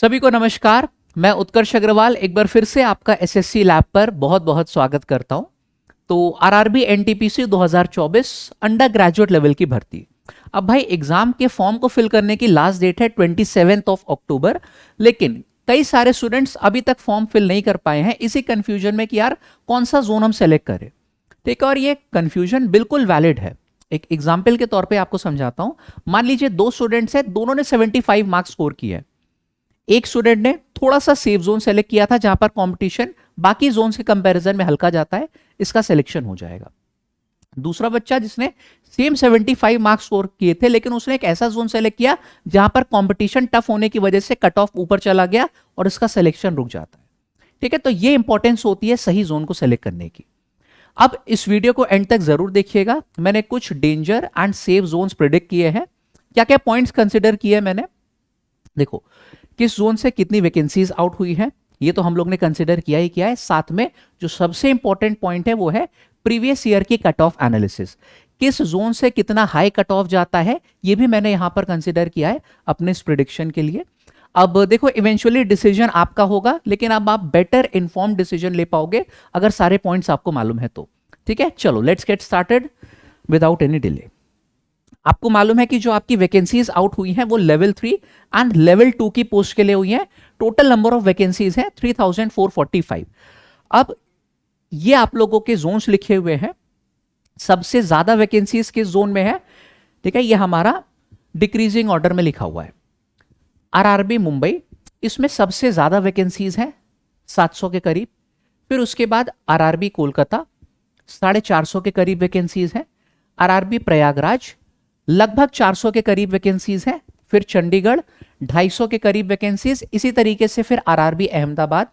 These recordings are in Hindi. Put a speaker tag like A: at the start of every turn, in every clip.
A: सभी को नमस्कार। मैं उत्कर्ष अग्रवाल एक बार फिर से आपका एसएससी लैब पर बहुत बहुत स्वागत करता हूं। तो RRB NTPC 2024 under graduate level की भर्ती। अब भाई एग्जाम के फॉर्म को फिल करने की लास्ट डेट है 27 अक्टूबर, लेकिन कई सारे स्टूडेंट्स अभी तक फॉर्म फिल नहीं कर पाए हैं इसी कंफ्यूजन में कि यार कौन सा जोन हम सेलेक्ट करें। ठीक है, और ये कंफ्यूजन बिल्कुल वैलिड है। एक एग्जाम्पल के तौर पे आपको समझाता हूं। मान लीजिए दो स्टूडेंट्स हैं, दोनों ने 75 मार्क्स स्कोर किए हैं। एक स्टूडेंट ने थोड़ा सा सेफ जोन सेलेक्ट किया था जहां पर कंपटीशन बाकी जोन के कंपैरिजन में हल्का जाता है, इसका सिलेक्शन हो जाएगा। दूसरा बच्चा जिसने सेम 75 मार्क्स स्कोर किए थे लेकिन उसने एक ऐसा जोन सेलेक्ट किया जहां पर कंपटीशन टफ होने की वजह से कट ऑफ ऊपर चला गया और इसका सिलेक्शन रुक जाता है। ठीक है, तो ये इंपॉर्टेंस होती है सही जोन को सेलेक्ट करने की। अब इस वीडियो को एंड तक जरूर देखिएगा। मैंने कुछ danger and safe zones predict किए हैं। क्या क्या पॉइंट्स कंसिडर किए मैंने, देखो किस जोन से कितनी वैकेंसीज आउट हुई है ये तो हम लोग ने कंसिडर किया ही किया है। साथ में जो सबसे इंपॉर्टेंट पॉइंट है वो है प्रीवियस ईयर की कट ऑफ एनालिसिस। किस जोन से कितना हाई कट ऑफ जाता है ये भी मैंने यहां पर कंसिडर किया है अपने इस प्रिडिक्शन के लिए। अब देखो इवेंचुअली डिसीजन आपका होगा, लेकिन अब आप बेटर इन्फॉर्म डिसीजन ले पाओगे अगर सारे पॉइंट्स आपको मालूम है तो। ठीक है, चलो let's get started without any delay. आपको मालूम है कि जो आपकी वैकेंसीज आउट हुई हैं वो लेवल 3 एंड लेवल 2 की पोस्ट के लिए हुई हैं। टोटल नंबर ऑफ वैकेंसीज है 3445। अब ये आप लोगों के जोन्स लिखे हुए हैं। सबसे ज्यादा वैकेंसीज किस जोन में है, ठीक है, ये हमारा डिक्रीजिंग ऑर्डर में लिखा हुआ है। आरआरबी मुंबई, इसमें सबसे ज्यादा वैकेंसीज हैं 700 के करीब। फिर उसके बाद आरआरबी कोलकाता 450 के करीब वैकेंसीज हैं। आरआरबी प्रयागराज लगभग 400 के करीब वैकेंसीज हैं। फिर चंडीगढ़ 250 के करीब वैकेंसीज। इसी तरीके से फिर RRB Ahmedabad,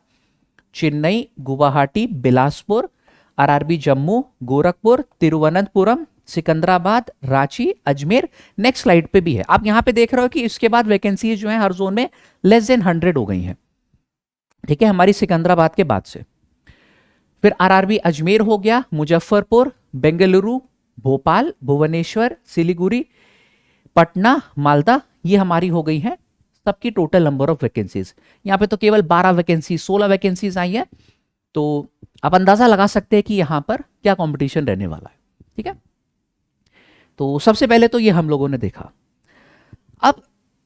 A: Chennai, Guwahati, Bilaspur, RRB Jammu, Gorakhpur, Thiruvananthapuram, Secunderabad, Ranchi, Ajmer next slide पे भी है। आप यहां पे देख रहे हो कि इसके बाद वैकेंसीज जो है हर जोन में लेस देन 100 हो गई हैं। ठीक है, हमारी सिकंदराबाद के बाद से फिर आरआरबी अजमेर हो गया, मुजफ्फरपुर, बेंगलुरु, भोपाल, भुवनेश्वर, सिलीगुड़ी, पटना, मालदा, ये हमारी हो गई है सबकी टोटल नंबर ऑफ वैकेंसीज। यहां पे तो केवल 12 वैकेंसी 16 वैकेंसीज आई है, तो आप अंदाजा लगा सकते हैं कि यहां पर क्या कंपटीशन रहने वाला है। ठीक है, तो सबसे पहले तो ये हम लोगों ने देखा। अब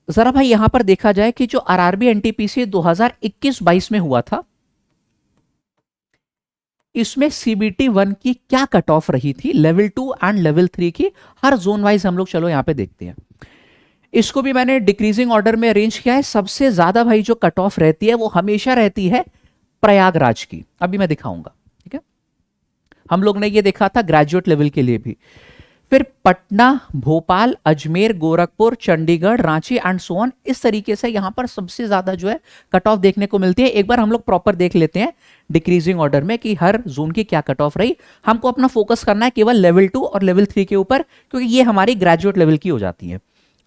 A: जरा भाई यहां पर देखा जाए कि जो आरआरबी एनटीपीसी 2021-22 में हुआ था, इसमें सीबीटी 1 की क्या कट ऑफ रही थी, लेवल 2 एंड लेवल 3 की। हर जोन वाइज हम लोग चलो यहां पे देखते हैं। इसको भी मैंने डिक्रीजिंग ऑर्डर में अरेंज किया है। सबसे ज्यादा भाई जो कट ऑफ रहती है वो हमेशा रहती है प्रयागराज की, अभी मैं दिखाऊंगा। ठीक है, हम लोग ने ये देखा था ग्रेजुएट लेवल के लिए भी। फिर Patna, Bhopal, Ajmer, Gorakhpur, Chandigarh, Ranchi and so on. इस तरीके से यहां पर सबसे ज्यादा जो है कट ऑफ देखने को मिलती है। एक बार हम लोग प्रॉपर देख लेते हैं डिक्रीजिंग ऑर्डर में कि हर जोन की क्या कट ऑफ रही। हमको अपना फोकस करना है केवल लेवल 2 और लेवल 3 के ऊपर, क्योंकि ये हमारी ग्रेजुएट लेवल की हो जाती है।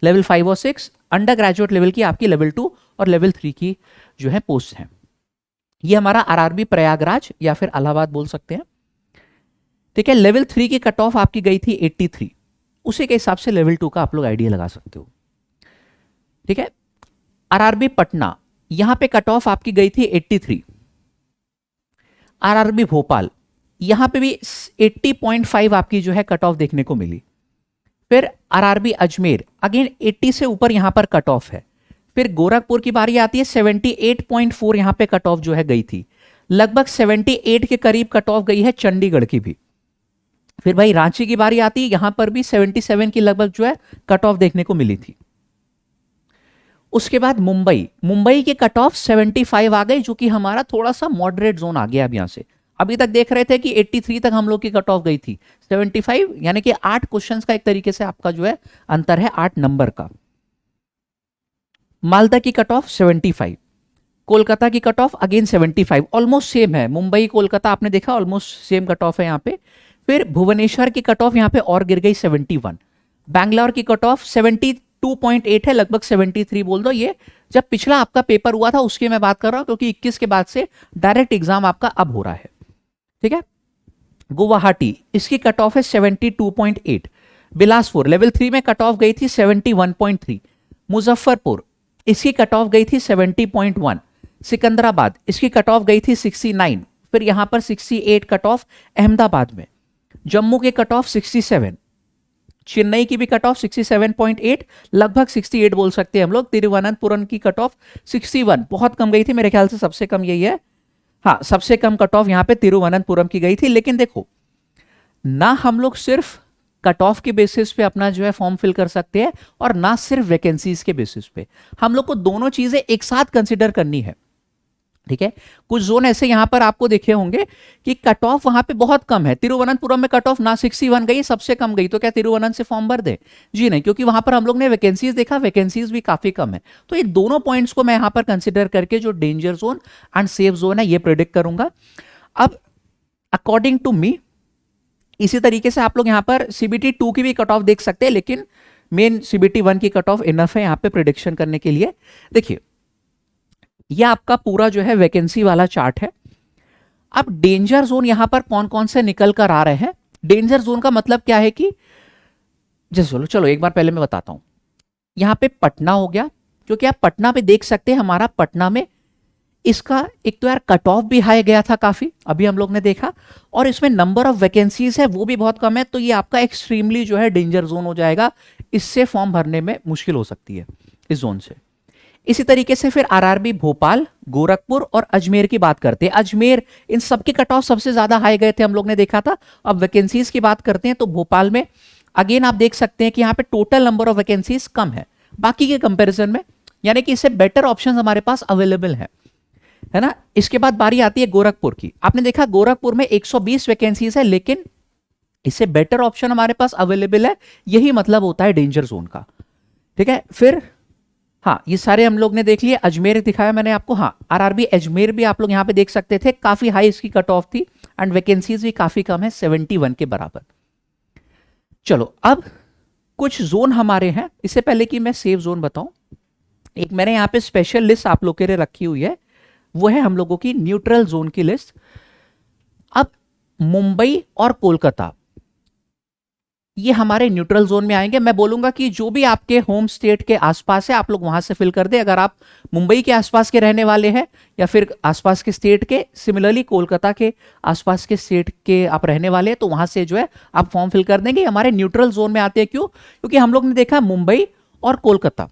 A: लेवल 5 और 6 अंडर ग्रेजुएट लेवल की आपकी लेवल 2 और लेवल 3 की जो है पोस्ट है। ये हमारा आरआरबी प्रयागराज या फिर इलाहाबाद बोल सकते हैं। ठीक है, लेवल 3 की कट ऑफ आपकी गई थी 83। उसी के हिसाब से लेवल 2 का आप लोग आइडिया लगा सकते हो। ठीक है, आरआरबी पटना, यहां पे कट ऑफ आपकी गई थी 83। आरआरबी भोपाल, यहां पे भी 80.5 आपकी जो है कट ऑफ देखने को मिली। फिर आरआरबी अजमेर अगेन 80 से ऊपर यहां पर कट ऑफ है। फिर गोरखपुर की बारी आती है, 78.4 यहां पे कट ऑफ जो है गई थी। लगभग 78 के करीब कट ऑफ गई है चंडीगढ़ की भी। फिर भाई रांची की बारी आती है, यहां पर भी 77 की लगभग जो है कट ऑफ देखने को मिली थी। उसके बाद मुंबई की कट ऑफ 75 आ गई, जो कि हमारा थोड़ा सा मॉडरेट जोन आ गया। अब यहां से अभी तक देख रहे थे कि 83 तक हम लोग की कट ऑफ गई थी, 75 यानी कि 8 क्वेश्चंस का एक तरीके से आपका जो है अंतर है 8 नंबर का। मालदा की कट ऑफ 75, कोलकाता की cut off again 75, almost same है। मुंबई कोलकाता आपने देखा ऑलमोस्ट सेम कट ऑफ है यहाँ पे। फिर भुवनेश्वर की कट ऑफ यहाँ पे और गिर गई 71। बैंगलोर की कट ऑफ 72.8 है, लगभग 73 बोल दो। ये जब पिछला आपका पेपर हुआ था उसकी मैं बात कर रहा हूं, क्योंकि 21 के बाद से डायरेक्ट एग्जाम आपका अब हो रहा है। ठीक है, गुवाहाटी, इसकी कट ऑफ है 72.8। बिलासपुर लेवल 3 में कट ऑफ गई थी 71.3। मुजफ्फरपुर इसकी कट ऑफ गई थी 70.1। सिकंदराबाद, इसकी कट ऑफ गई थी 69। फिर यहां पर 68 कट ऑफ अहमदाबाद में। जम्मू की कट ऑफ 67, चेन्नई की भी कट ऑफ 67.8, लगभग 68 बोल सकते हैं हम लोग। तिरुवनंतपुरम की कट ऑफ 61, बहुत कम गई थी, मेरे ख्याल से सबसे कम यही है। हाँ, सबसे कम कट ऑफ यहां पे तिरुवनंतपुरम की गई थी। लेकिन देखो ना, हम लोग सिर्फ कट ऑफ के बेसिस पे अपना जो है फॉर्म फिल कर सकते हैं और ना सिर्फ वैकेंसीज के बेसिस पे। हम लोग को दोनों चीजें एक साथ कंसिडर करनी है, ठीक है। कुछ जोन ऐसे यहां पर आपको देखे होंगे कि कट ऑफ वहां पे बहुत कम है। तिरुवनंतपुरम में कट ऑफ ना 61 गई, सबसे कम गई, तो क्या तिरुवनंत से फॉर्म भर दे? जी नहीं, क्योंकि वहां पर हम लोग ने वैकेंसीज देखा, वैकेंसीज भी काफी कम है। तो ये दोनों पॉइंट्स को मैं यहां पर कंसिडर करके जो danger zone and safe zone है ये प्रेडिक्ट करूंगा। अब अकॉर्डिंग टू मी, इसी तरीके से आप लोग यहां पर सीबीटी 2 की भी कट ऑफ देख सकते हैं, लेकिन मेन सीबीटी 1 की कट ऑफ इनफ है यहां पे प्रिडिक्शन करने के लिए। देखिए, यह आपका पूरा जो है वैकेंसी वाला चार्ट है। अब डेंजर जोन यहां पर कौन कौन से निकल कर आ रहे हैं। डेंजर जोन का मतलब क्या है कि जैसे चलो एक बार पहले मैं बताता हूं। यहां पे पटना हो गया, क्योंकि आप पटना पे देख सकते हैं, हमारा पटना में इसका एक तो यार कट ऑफ भी हाई गया था काफी, अभी हम लोग ने देखा, और इसमें नंबर ऑफ वैकेंसीज है वो भी बहुत कम है। तो ये आपका एक्सट्रीमली जो है डेंजर जोन हो जाएगा, इससे फॉर्म भरने में मुश्किल हो सकती है इस जोन से। इसी तरीके से फिर आरआरबी भोपाल, गोरखपुर और अजमेर की बात करते हैं। अजमेर, इन सबके कट ऑफ सबसे ज्यादा हाई गए थे, हम लोग ने देखा था। अब वैकेंसीज की बात करते हैं तो भोपाल में अगेन आप देख सकते हैं कि यहां पे टोटल नंबर ऑफ वैकेंसीज कम है बाकी के कंपैरिजन में, यानी कि इससे बेटर ऑप्शन हमारे पास अवेलेबल है ना। इसके बाद बारी आती है गोरखपुर की। आपने देखा गोरखपुर में 120 वैकेंसीज है, लेकिन इससे बेटर ऑप्शन हमारे पास अवेलेबल है। यही मतलब होता है डेंजर जोन का, ठीक है। फिर हाँ, ये सारे हम लोग ने देख लिए। अजमेर दिखाया मैंने आपको। हाँ, आरआरबी अजमेर भी आप लोग यहां पे देख सकते थे, काफी हाई इसकी कट ऑफ थी एंड वैकेंसीज भी काफी कम है, 71 के बराबर। चलो अब कुछ जोन हमारे हैं। इससे पहले कि मैं सेफ जोन बताऊं, एक मैंने यहां पे स्पेशल लिस्ट आप लोग के लिए रखी हुई है, वो है हम लोगों की न्यूट्रल जोन की लिस्ट। अब मुंबई और कोलकाता ये हमारे न्यूट्रल जोन में आएंगे। मैं बोलूंगा कि जो भी आपके होम स्टेट के आसपास है आप लोग वहां से फिल कर दे। अगर आप मुंबई के आसपास के रहने वाले हैं या फिर आसपास के स्टेट के, सिमिलरली कोलकाता के आसपास के स्टेट के आप रहने वाले हैं, तो वहां से जो है आप फॉर्म फिल कर देंगे। हमारे न्यूट्रल जोन में आते हैं। क्यों? क्योंकि हम लोग ने देखा मुंबई और कोलकाता,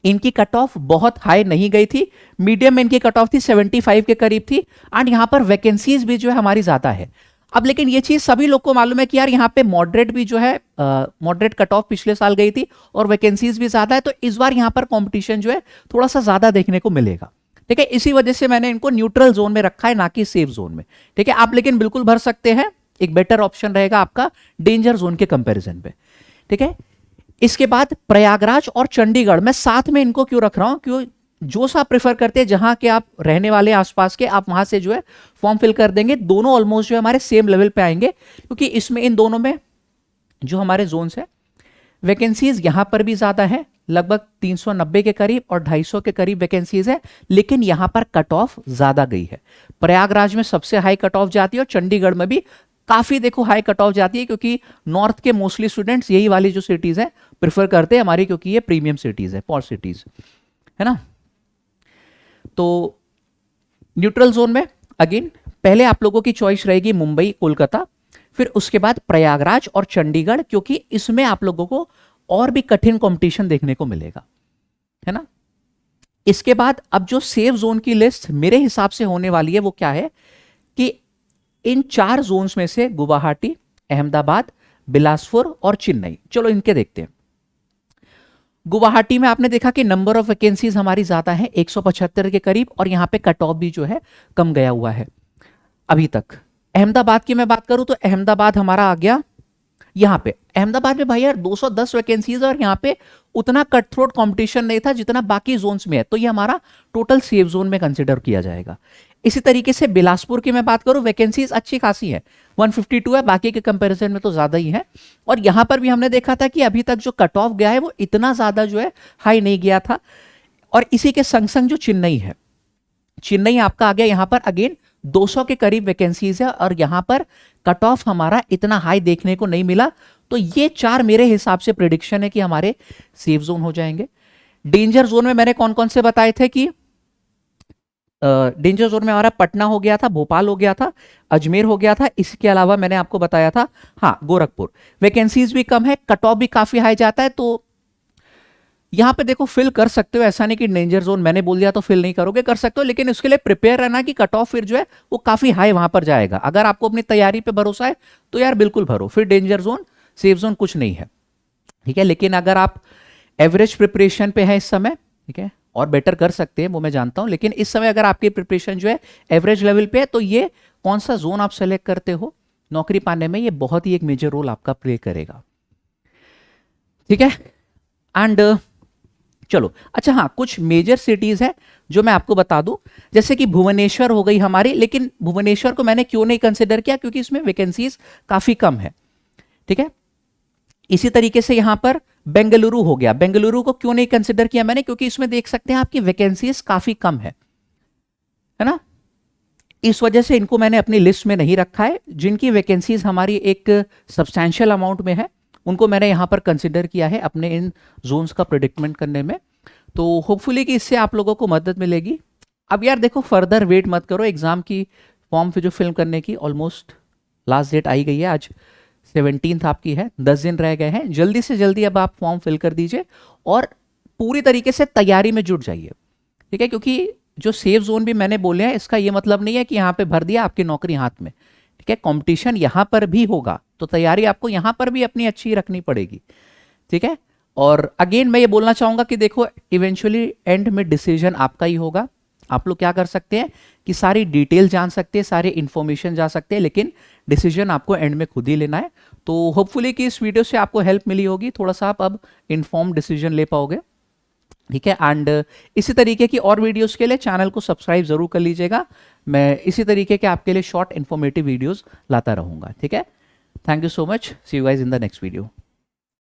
A: इनकी कट ऑफ बहुत हाई नहीं गई थी, मीडियम में इनकी कट ऑफ थी 75 के करीब थी, एंड यहां पर वैकेंसीज भी जो है हमारी ज्यादा है। अब लेकिन ये चीज सभी लोग को मालूम है कि यार यहाँ पे मॉडरेट भी जो है मॉडरेट कट ऑफ पिछले साल गई थी और वैकेंसीज भी ज्यादा है, तो इस बार यहाँ पर कंपटीशन जो है थोड़ा सा ज्यादा देखने को मिलेगा, ठीक है। इसी वजह से मैंने इनको न्यूट्रल जोन में रखा है, ना कि सेफ जोन में, ठीक है। आप लेकिन बिल्कुल भर सकते हैं, एक बेटर ऑप्शन रहेगा आपका डेंजर जोन के कंपेरिजन पे, ठीक है। इसके बाद प्रयागराज और चंडीगढ़, मैं साथ में इनको क्यों रख रहा हूं? क्यों? जो सा प्रेफर करते हैं, जहां के आप रहने वाले आसपास के, आप वहां से जो है फॉर्म फिल कर देंगे। दोनों ऑलमोस्ट जो है हमारे सेम लेवल पे आएंगे, क्योंकि इसमें इन दोनों में जो हमारे जोन्स है वैकेंसीज यहां पर भी ज्यादा है, लगभग 390 के करीब और 250 के करीब वैकेंसीज है, लेकिन यहां पर कट ऑफ ज्यादा गई है। प्रयागराज में सबसे हाई कट ऑफ जाती है और चंडीगढ़ में भी काफी देखो हाई कट ऑफ जाती है, क्योंकि नॉर्थ के मोस्टली स्टूडेंट्स यही वाली जो सिटीज है प्रेफर करते हैं हमारी, क्योंकि ये प्रीमियम सिटीज है, पॉश सिटीज है ना। तो न्यूट्रल जोन में अगेन पहले आप लोगों की चॉइस रहेगी मुंबई, कोलकाता, फिर उसके बाद प्रयागराज और चंडीगढ़, क्योंकि इसमें आप लोगों को और भी कठिन कंपटीशन देखने को मिलेगा, है ना। इसके बाद अब जो सेफ जोन की लिस्ट मेरे हिसाब से होने वाली है वो क्या है कि इन 4 जोन्स में से गुवाहाटी, अहमदाबाद, बिलासपुर और चेन्नई, चलो इनके देखते हैं। गुवाहाटी में आपने देखा कि नंबर ऑफ वैकेंसीज हमारी ज्यादा है, 175 के करीब, और यहां पे कट ऑफ भी जो है कम गया हुआ है अभी तक। अहमदाबाद की मैं बात करूं तो अहमदाबाद हमारा आ गया यहां पे। अहमदाबाद में भाई यार 210 वैकेंसीज है और यहां पे उतना कट थ्रोट कॉम्पिटिशन नहीं था जितना बाकी जोन्स में है, तो ये हमारा टोटल सेफ जोन में कंसिडर किया जाएगा। इसी तरीके से बिलासपुर की मैं बात करूं, वैकेंसीज अच्छी खासी है, 152 है, बाकी के कंपैरिजन में तो ज्यादा ही है। और यहां पर भी हमने देखा था कि अभी तक जो कट ऑफ गया है वो इतना ज्यादा जो है हाई नहीं गया था। और इसी के संग संग जो चेन्नई है, चेन्नई आपका आ गया यहां पर अगेन 200 के करीब वैकेंसीज है और यहां पर कट ऑफ हमारा इतना हाई देखने को नहीं मिला। तो ये 4 मेरे हिसाब से प्रिडिक्शन है कि हमारे सेफ जोन हो जाएंगे। डेंजर जोन में मैंने कौन कौन से बताए थे कि डेंजर जोन में हमारा पटना हो गया था, भोपाल हो गया था, अजमेर हो गया था, इसके अलावा मैंने आपको बताया था हाँ गोरखपुर। वैकेंसीज भी कम है, कट ऑफ भी काफी हाई जाता है, तो यहां पे देखो फिल कर सकते हो, ऐसा नहीं कि डेंजर जोन मैंने बोल दिया तो फिल नहीं करोगे, कर सकते हो, लेकिन उसके लिए प्रिपेयर रहना कि कट ऑफ फिर जो है वो काफी हाई वहां पर जाएगा। अगर आपको अपनी तैयारी पे भरोसा है तो यार बिल्कुल भरो, फिर डेंजर जोन सेफ जोन कुछ नहीं है, ठीक है। लेकिन अगर आप एवरेज प्रिपरेशन पे है इस समय, ठीक है, और बेटर कर सकते हैं वो मैं जानता हूं, लेकिन इस समय अगर आपकी प्रिपरेशन जो है एवरेज लेवल पे है तो ये कौन सा जोन आप सेलेक्ट करते हो नौकरी पाने में, ये बहुत ही एक मेजर रोल आपका प्ले करेगा, ठीक है। एंड चलो अच्छा, हाँ कुछ मेजर सिटीज है जो मैं आपको बता दूं, जैसे कि भुवनेश्वर हो गई हमारी, लेकिन भुवनेश्वर को मैंने क्यों नहीं कंसिडर किया, क्योंकि इसमें वैकेंसीज काफी कम है, ठीक है। इसी तरीके से यहां पर बेंगलुरु हो गया, बेंगलुरु को क्यों नहीं कंसिडर किया मैंने, क्योंकि इसमें देख सकते हैं आपकी वैकेंसीज काफी कम है ना, इस वजह से इनको मैंने अपनी लिस्ट में नहीं रखा है। जिनकी वैकेंसीज हमारी एक सब्सटैंशियल अमाउंट में है उनको मैंने यहां पर कंसिडर किया है अपने इन जोन्स का प्रिडिक्टमेंट करने में, तो होपफुली कि इससे आप लोगों को मदद मिलेगी। अब यार देखो फर्दर वेट मत करो, एग्जाम की फॉर्म फिर जो फिल करने की ऑलमोस्ट लास्ट डेट आई गई है, आज 17th आपकी है, 10 दिन रह गए हैं, जल्दी से जल्दी अब आप फॉर्म फिल कर दीजिए और पूरी तरीके से तैयारी में जुट जाइए, ठीक है। क्योंकि जो सेफ जोन भी मैंने बोले हैं इसका ये मतलब नहीं है कि यहाँ पे भर दिया आपकी नौकरी हाथ में, ठीक है, कंपटीशन यहाँ पर भी होगा, तो तैयारी आपको यहाँ पर भी अपनी अच्छी रखनी पड़ेगी, ठीक है। और अगेन मैं ये बोलना चाहूंगा कि देखो इवेंचुअली एंड में डिसीजन आपका ही होगा। आप लोग क्या कर सकते हैं कि सारी डिटेल जान सकते हैं, सारे इंफॉर्मेशन जा सकते हैं, लेकिन डिसीजन आपको एंड में खुद ही लेना है। तो होपफुली कि इस वीडियो से आपको हेल्प मिली होगी, थोड़ा सा आप अब इन्फॉर्म डिसीजन ले पाओगे, ठीक है। एंड इसी तरीके की और वीडियोस के लिए चैनल को सब्सक्राइब जरूर कर लीजिएगा, मैं इसी तरीके के आपके लिए शॉर्ट इन्फॉर्मेटिव वीडियोस लाता रहूंगा, ठीक है। Thank you so much, see you guys in the next video.